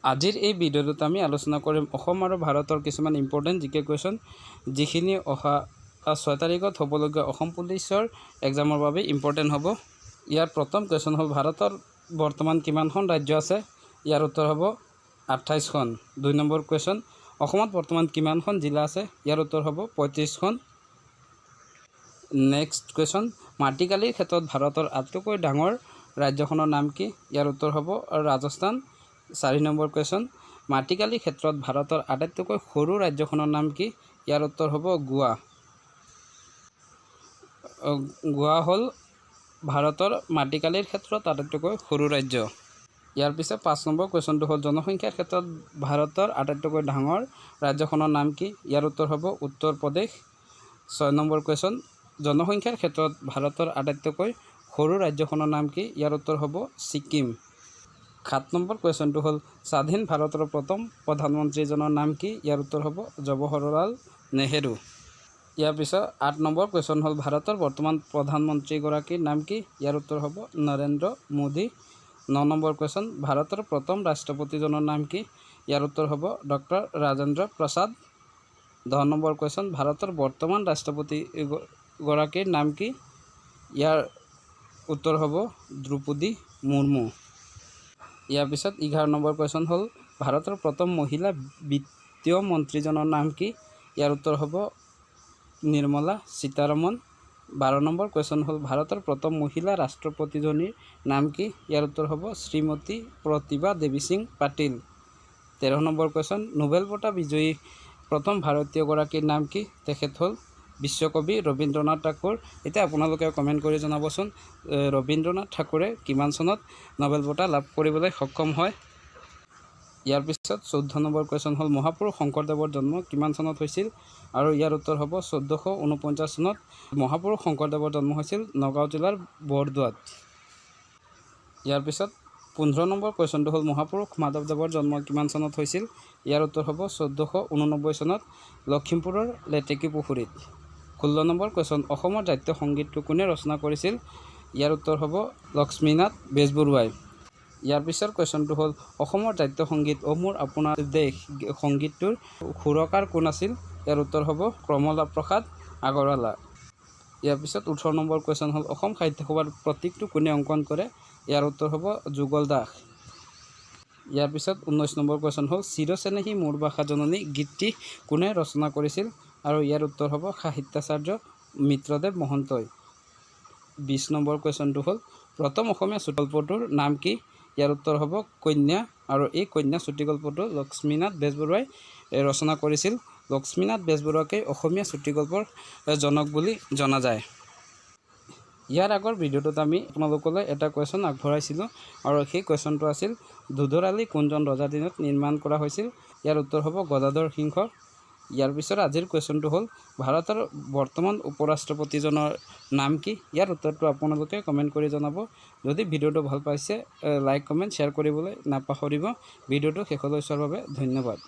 আজিৰ এই ভিডিঅ'টোত আমি আলোচনা কৰিম অসম আৰু ভাৰতৰ কিছুমান ইম্পৰ্টেণ্ট জিকে কুৱেশ্যন যিখিনি অহা 6 তাৰিখত হ'বলগীয়া অসম পুলিচৰ এক্সামৰ বাবে ইম্পৰ্টেণ্ট হ'ব। ইয়াৰ প্ৰথম কুৱেশ্যন হ'ল ভাৰতৰ বৰ্তমান কিমানখন ৰাজ্য আছে? ইয়াৰ উত্তৰ হ'ব 28খন। 2 নম্বৰ কুৱেশ্যন অসমত বৰ্তমান কিমানখন জিলা আছে? ইয়াৰ উত্তৰ হ'ব 35খন। নেক্সট কুৱেশ্যন মাটিকালিৰ ক্ষেত্ৰত ভাৰতৰ আটাইতকৈ ডাঙৰ ৰাজ্যখনৰ নাম কি? ইয়াৰ উত্তৰ হ'ব ৰাজস্থান। 4 নম্বৰ কুৱেশ্যন মাটিকালিৰ ক্ষেত্ৰত ভাৰতৰ আটাইতকৈ সৰু ৰাজ্যখনৰ নাম কি? ইয়াৰ উত্তৰ হ'ব গোৱা। গোৱা হ'ল ভাৰতৰ মাটিকালিৰ ক্ষেত্ৰত আটাইতকৈ সৰু ৰাজ্য। ইয়াৰ পিছত 5 নম্বৰ কুৱেশ্যনটো হ'ল জনসংখ্যাৰ ক্ষেত্ৰত ভাৰতৰ আটাইতকৈ ডাঙৰ ৰাজ্যখনৰ নাম কি? ইয়াৰ উত্তৰ হ'ব উত্তৰ প্ৰদেশ। 6 নম্বৰ কুৱেশ্যন জনসংখ্যাৰ ক্ষেত্ৰত ভাৰতৰ আটাইতকৈ সৰু ৰাজ্যখনৰ নাম কি? ইয়াৰ উত্তৰ হ'ব ছিকিম। 7 নম্বৰ কুৱেশ্যনটো হ'ল স্বাধীন ভাৰতৰ প্ৰথম প্ৰধানমন্ত্ৰীজনৰ নাম কি? ইয়াৰ উত্তৰ হ'ব জৱাহৰলাল নেহেৰু। ইয়াৰ পিছত 8 নম্বৰ কুৱেশ্যন হ'ল ভাৰতৰ বৰ্তমান প্ৰধানমন্ত্ৰীগৰাকীৰ নাম কি? ইয়াৰ উত্তৰ হ'ব নৰেন্দ্ৰ মোদী। 9 নম্বৰ কুৱেশ্যন ভাৰতৰ প্ৰথম ৰাষ্ট্ৰপতিজনৰ নাম কি? ইয়াৰ উত্তৰ হ'ব doctor Rajendra Prasad. 10 number question ভাৰতৰ বৰ্তমান ৰাষ্ট্ৰপতিগৰাকীৰ নাম কি? ইয়াৰ উত্তৰ হ'ব দ্ৰৌপদী মুৰ্মু। ইয়াৰ পিছত 11 নম্বৰ কুৱেশ্যন হ'ল ভাৰতৰ প্ৰথম মহিলা বিত্তীয় মন্ত্ৰীজনৰ নাম কি? ইয়াৰ উত্তৰ হ'ব নিৰ্মলা সীতাৰমণ। 12 নম্বৰ কুৱেশ্যন হ'ল ভাৰতৰ প্ৰথম মহিলা ৰাষ্ট্ৰপতিজনীৰ নাম কি? ইয়াৰ উত্তৰ হ'ব Shrimati Pratibha Devi Singh Patil. 13 number question Nobel বঁটা বিজয়ী প্ৰথম ভাৰতীয়গৰাকীৰ নাম কি? তেখেত হ'ল বিশ্বকবি ৰবীন্দ্ৰনাথ ঠাকুৰ। এতিয়া আপোনালোকে কমেণ্ট কৰি জনাবচোন ৰবীন্দ্ৰনাথ ঠাকুৰে কিমান চনত নোবেল বঁটা লাভ কৰিবলৈ সক্ষম হয়। ইয়াৰ পিছত 14 নম্বৰ কুৱেশ্যন হ'ল মহাপুৰুষ শংকৰদেৱৰ জন্ম কিমান চনত হৈছিল? আৰু ইয়াৰ উত্তৰ হ'ব 1449 চনত। মহাপুৰুষ শংকৰদেৱৰ জন্ম হৈছিল নগাঁও জিলাৰ বৰদোৱাত। ইয়াৰ পিছত 15 নম্বৰ কুৱেশ্যনটো হ'ল মহাপুৰুষ মাধৱদেৱৰ জন্ম কিমান চনত হৈছিল? ইয়াৰ উত্তৰ হ'ব 1489 চনত লখিমপুৰৰ লেতেকী পুখুৰীত। 16 নম্বৰ কুৱেশ্যন অসমৰ জাতীয় সংগীতটো কোনে ৰচনা কৰিছিল? ইয়াৰ উত্তৰ হ'ব লক্ষ্মীনাথ বেজবৰুৱাই। ইয়াৰ পিছৰ কুৱেশ্যনটো হ'ল অসমৰ জাতীয় সংগীত অ মোৰ আপোনাৰ দেশ সংগীতটোৰ সুৰকাৰ কোন আছিল? ইয়াৰ উত্তৰ হ'ব কমলা প্ৰসাদ আগৰৱালা। ইয়াৰ পিছত 18 নম্বৰ কুৱেশ্যন হ'ল অসম সাহিত্য সভাৰ প্ৰতীকটো কোনে অংকন কৰে? ইয়াৰ উত্তৰ হ'ব যুগল দাস। ইয়াৰ পিছত 19 নম্বৰ কুৱেশ্যন হ'ল চিৰচেনেহী মোৰ ভাষা জননী গীতটি কোনে ৰচনা কৰিছিল? আৰু ইয়াৰ উত্তৰ হ'ব সাহিত্যাচাৰ্য মিত্ৰদেৱ মহন্তই। 20 নম্বৰ কুৱেশ্যনটো হ'ল প্ৰথম অসমীয়া চুটিগল্পটোৰ নাম কি? ইয়াৰ উত্তৰ হ'ব কন্যা। আৰু এই কন্যা চুটিগল্পটো লক্ষ্মীনাথ বেজবৰুৱাই ৰচনা কৰিছিল। লক্ষ্মীনাথ বেজবৰুৱাকে অসমীয়া চুটিগল্পৰ জনক বুলি জনা যায়। ইয়াৰ আগৰ ভিডিঅ'টোত আমি আপোনালোকলৈ এটা কুৱেশ্যন আগবঢ়াইছিলোঁ আৰু সেই কুৱেশ্যনটো আছিল দুধৰালি কোনজন ৰজাৰ দিনত নিৰ্মাণ কৰা হৈছিল? ইয়াৰ উত্তৰ হ'ব গদাধৰ সিংহ। ইয়াৰ পিছত আজিৰ কুৱেশ্যনটো হ'ল ভাৰতৰ বৰ্তমান উপৰাষ্ট্ৰপতিজনৰ নাম কি? ইয়াৰ উত্তৰটো আপোনালোকে কমেণ্ট কৰি জনাব। যদি ভিডিঅ'টো ভাল পাইছে লাইক কমেণ্ট শ্বেয়াৰ কৰিবলৈ নাপাহৰিব। ভিডিঅ'টো শেষলৈ চোৱাৰ বাবে ধন্যবাদ।